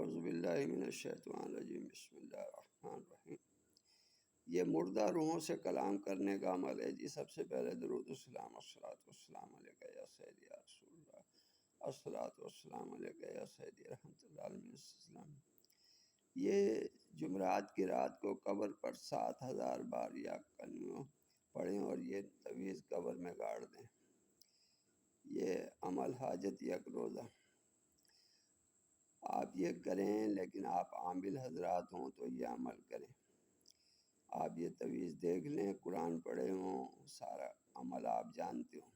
اعوذ باللہ من الشیطان الرجیم، بسم اللہ الرحمن الرحیم۔ یہ مردہ روحوں سے کلام کرنے کا عمل ہے جی۔ سب سے پہلے درود السلام، الصلاۃ والسلام علیکہ یا سیدی یا رسول اللہ، الصلاۃ والسلام علیکہ یا سیدی رحمۃ اللہ علیہ وسلم۔ یہ جمعرات کی رات کو قبر پر 7,000 بار یا کنیوں پڑھیں اور یہ تعویذ قبر میں گاڑ دیں۔ یہ عمل حاجت یک روزہ آپ یہ کریں، لیکن آپ عامل حضرات ہوں تو یہ عمل کریں۔ آپ یہ تعویذ دیکھ لیں، قرآن پڑھے ہوں، سارا عمل آپ جانتے ہوں۔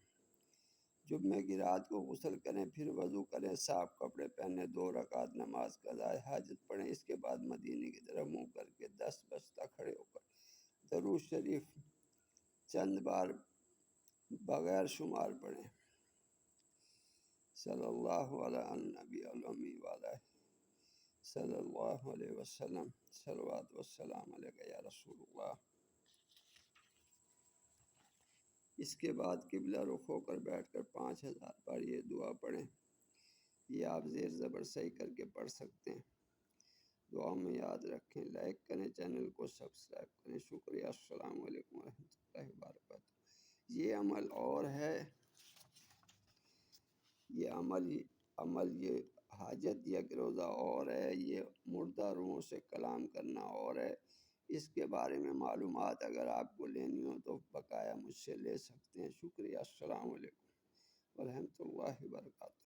جمعے کی رات کو غسل کریں، پھر وضو کریں، صاف کپڑے پہنے، 2 رکعت نماز قضائے حاجت پڑھیں۔ اس کے بعد مدینے کی طرف منہ کر کے 10 بجتا کھڑے ہو کر درود شریف چند بار بغیر شمار پڑھیں۔ صلی اللہ علی النبی الامی وعلیہ صلی اللہ علیہ وسلم، صلوات والسلام علیکہ یا رسول اللہ۔ اس کے بعد قبلہ رخ ہو کر بیٹھ کر 5,000 بار یہ دعا پڑھیں۔ یہ آپ زیر زبر صحیح کر کے پڑھ سکتے ہیں۔ دعا میں یاد رکھیں، لائک کریں، چینل کو سبسکرائب کریں۔ شکریہ، السلام علیکم ورحمۃ اللہ وبرکاتہ۔ یہ عمل اور ہے، یہ عمل یہ حاجت یک روزہ اور ہے، یہ مردہ روحوں سے کلام کرنا اور ہے۔ اس کے بارے میں معلومات اگر آپ کو لینی ہو تو بقایا مجھ سے لے سکتے ہیں۔ شکریہ، السلام علیکم ورحمۃ اللہ وبرکاتہ۔